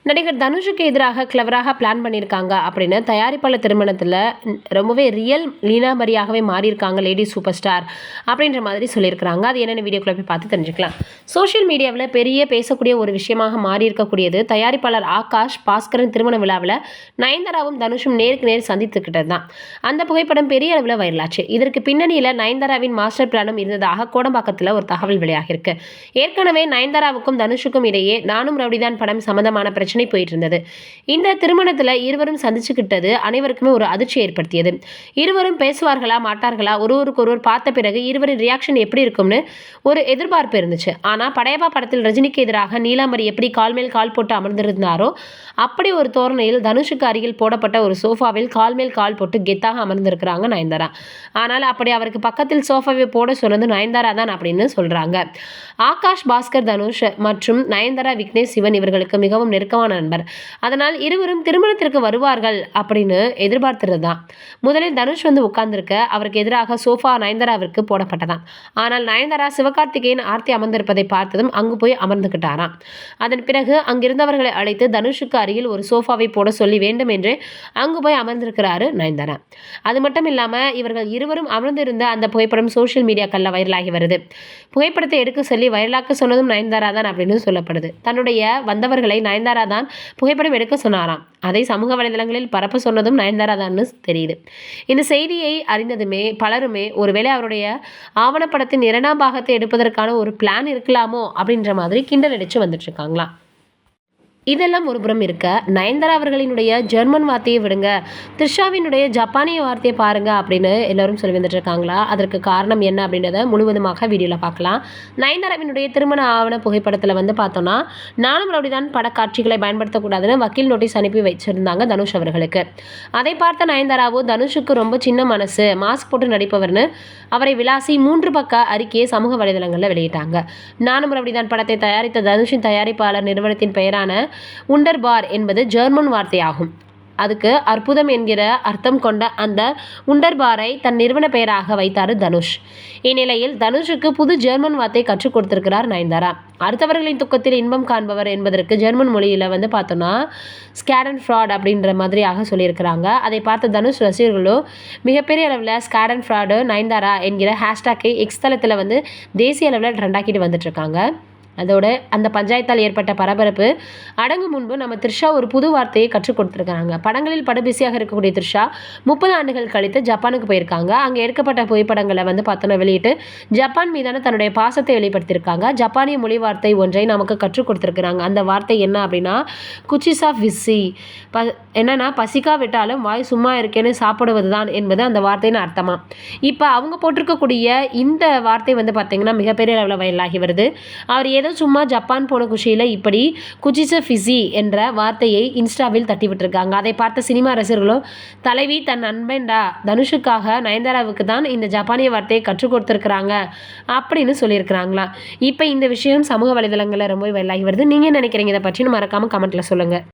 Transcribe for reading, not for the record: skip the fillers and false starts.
நடிகர் தனுஷுக்கு எதிராக கிளவராக பிளான் பண்ணியிருக்காங்க அப்படின்னு தயாரிப்பாளர் திருமணத்தில் ரொம்பவே ரியல் லீனாமரியாகவே மாறியிருக்காங்க லேடி சூப்பர் ஸ்டார் அப்படின்ற மாதிரி சொல்லியிருக்கிறாங்க. அது என்னென்ன வீடியோக்குள்ள போய் பார்த்து தெரிஞ்சுக்கலாம். சோஷியல் மீடியாவில் பெரிய பேசக்கூடிய ஒரு விஷயமாக மாறி இருக்கக்கூடியது தயாரிப்பாளர் ஆகாஷ் பாஸ்கரன் திருமண விழாவில் நயன்தாராவும் தனுஷும் நேருக்கு நேர் சந்தித்துக்கிட்டது தான். அந்த புகைப்படம் பெரிய அளவில் வைரலாச்சு. இதற்கு பின்னணியில் நயன்தாராவின் மாஸ்டர் பிளானும் இருந்ததாக கோடம்பாக்கத்தில் ஒரு தகவல் வெளியாகிருக்கு. ஏற்கனவே நயன்தாராவுக்கும் தனுஷுக்கும் இடையே நானும் ரவுடிதான் படம் சம்பந்தமான பிரச்சனை போயிட்டு இருந்தது. இந்த திருமணத்துல இருவரும் சந்திச்சுக்கிட்டது அனைவருக்குமே ஒரு அதிர்ச்சி ஏற்படுத்தியது. இருவரும் பேசுவார்களா மாட்டார்களா, ஒருவருக்கு ஒருவர் பார்த்த பிறகு இருவரின் ரியாக்ஷன் எப்படி இருக்கும்னு ஒரு எதிர்பார்ப்பு இருந்துச்சு. ஆனா படையப்பா படத்தில் ரஜினிக்கு எதிராக நீலாம்பரி எப்படி கால் மேல் கால் போட்டு அமர்ந்திருந்தாரோ அப்படி ஒரு தோரணையில் தனுஷுக்கு அருகில் போடப்பட்ட ஒரு சோஃபாவில் கால் மேல் கால் போட்டு கெத்தாக அமர்ந்திருக்கிறாங்க நயன்தாரா. ஆனால் அப்படி அவருக்கு பக்கத்தில் சோஃபாவை போட சொன்னது நயன்தாரா தான் அப்படின்னு சொல்றாங்க. ஆகாஷ் பாஸ்கர் தனுஷ் மற்றும் நயன்தாரா விக்னேஷ் சிவன் இவர்களுக்கு மிகவும் நெருக்கமான நண்பர். அதனால் இருவரும் திருமணத்திற்கு வருவார்கள் அப்படின்னு எதிர்பார்த்திருந்தான். முதலில் தனுஷ் வந்து உட்கார்ந்திருக்க அவருக்கு எதிராக சோஃபா நயன்தாராவிற்கு போடப்பட்டதாம். ஆனால் நயன்தாரா சிவகார்த்திகேயன் ஆர்த்தி அமர்ந்திருப்பதை பார்த்ததும் அங்கு போய் அமர்ந்துகிட்டாராம். அதன் பிறகு அங்கிருந்தவர்களை அழைத்து தனுஷுக்கு அருகில் ஒரு சோஃபாவை போட சொல்லி வேண்டும் என்று அங்கு போய் அமர்ந்திருக்கிறாரு நயன்தாரா. அது மட்டும் இல்லாம இவர்கள் இருவரும் அமர்ந்திருந்த அந்த புகைப்படம் சோஷியல் மீடியாக்கள்ல வைரலாகி வருது. புகைப்படத்தை எடுக்க சொல்லி வைரலாக்க சொன்னதும் நயன்தாரா தான் அப்படின்னு சொல்லப்படுது. தன்னுடைய வந்தவர்களை நயன்தாரா தான் புகைப்படம் எடுக்க சொன்னாராம். அதை சமூக வலைதளங்களில் பரப்ப சொன்னதும் நயன்தாரா தான்னு தெரியுது. இந்த செய்தியை அறிந்ததுமே பலருமே ஒருவேளை அவருடைய ஆவணப்படத்தின் 2ஆம் பாகத்தை எடுப்பதற்கான ஒரு பிளான் இருக்கலாமோ அப்படின்ற மாதிரி கிண்டல் அடிச்சு வந்துட்டு இருக்காங்களா. இதெல்லாம் ஒரு புறம் இருக்க, நயன்தாரா அவர்களினுடைய ஜெர்மன் வார்த்தையை விடுங்க, த்ரிஷாவினுடைய ஜப்பானிய வார்த்தையை பாருங்க அப்படின்னு எல்லாரும் சொல்லி வந்துட்டு இருக்காங்களா. அதற்கு காரணம் என்ன அப்படின்றத முழுவதுமாக வீடியோவில் பார்க்கலாம். நயன்தாராவினுடைய திருமண ஆவண புகைப்படத்தில் வந்து பார்த்தோம்னா நானும் ரவுடிதான் படக்காட்சிகளை பயன்படுத்தக்கூடாதுன்னு வக்கீல் நோட்டீஸ் அனுப்பி வச்சிருந்தாங்க தனுஷ் அவர்களுக்கு. அதை பார்த்த நயன்தாராவோ தனுஷுக்கு ரொம்ப சின்ன மனசு, மாஸ்க் போட்டு நடிப்பவர்னு அவரை விளாசி 3 பக்க அறிக்கையை சமூக வலைதளங்களில் வெளியிட்டாங்க. நானும் ரவுடிதான் படத்தை தயாரித்த தனுஷின் தயாரிப்பாளர் நிறுவனத்தின் பெயரான உண்டர்பார் என்பது ஜெர்மன் வார்த்தையாகும். அதுக்கு அற்புதம் என்கிற அர்த்தம் கொண்ட அந்த உண்டர்பாரை தன் நிறுவன பெயராக வைத்தார் தனுஷ். இந்நிலையில் தனுஷுக்கு புது ஜெர்மன் வார்த்தை கற்றுக் கொடுத்திருக்கிறார் நயன்தாரா. அடுத்தவர்களின் துக்கத்தில் இன்பம் காண்பவர் என்பதற்கு ஜெர்மன் மொழியில் வந்து பார்த்தோன்னா ஸ்கேடன் ஃப்ராட் அப்படின்ற மாதிரியாக சொல்லியிருக்கிறாங்க. அதை பார்த்த தனுஷ் ரசிகர்களோ மிகப்பெரிய அளவில் ஸ்கேடன் ஃப்ராடு நயன்தாரா என்கிற ஹேஷ்டாக்கை எக்ஸ் தளத்தில் வந்து தேசிய அளவில் ட்ரெண்டாக்கிட்டு வந்துட்டு இருக்காங்க. அதோட அந்த பஞ்சாயத்தால் ஏற்பட்ட பரபரப்பு அடங்கும் முன்பு நம்ம த்ரிஷா ஒரு புது வார்த்தையை கற்றுக் கொடுத்துருக்காங்க. படங்களில் பட பிஸியாக இருக்கக்கூடிய த்ரிஷா 30 ஆண்டுகள் கழித்து ஜப்பானுக்கு போயிருக்காங்க. அங்கே எடுக்கப்பட்ட புகைப்படங்களை வந்து பார்த்தோன்னா வெளியிட்டு ஜப்பான் மீதான தன்னுடைய பாசத்தை வெளிப்படுத்தியிருக்காங்க. ஜப்பானிய மொழி வார்த்தை ஒன்றை நமக்கு கற்றுக் கொடுத்துருக்குறாங்க. அந்த வார்த்தை என்ன அப்படின்னா குச்சிஸ் ஆஃப் விசி, என்னன்னா பசிக்கா விட்டாலும் வாய் சும்மா இருக்கேன்னு சாப்பிடுவது தான் என்பது அந்த வார்த்தைன்னு அர்த்தமா. இப்போ அவங்க போட்டிருக்கக்கூடிய இந்த வார்த்தை வந்து பார்த்தீங்கன்னா மிகப்பெரிய அளவில் வைரலாகி வருது. அவர் ஏதோ சும்மா ஜப்பான் போன குஷியில் இப்படி குச்சிச ஃபிசி என்ற வார்த்தையை இன்ஸ்டாவில் தட்டி விட்டுருக்காங்க. அதை பார்த்த சினிமா ரசிகர்களும் தலைவி தன் நண்பன்டா தனுஷுக்காக நயன்தாராவுக்கு தான் இந்த ஜப்பானிய வார்த்தையை கற்றுக் கொடுத்துருக்குறாங்க அப்படின்னு சொல்லியிருக்கிறாங்களா. இப்போ இந்த விஷயம் சமூக வலைதளங்களில் ரொம்ப வைரலாகி வருது. நீங்கள் நினைக்கிறீங்க இதை பற்றி மறக்காமல் கமெண்ட்டில் சொல்லுங்கள்.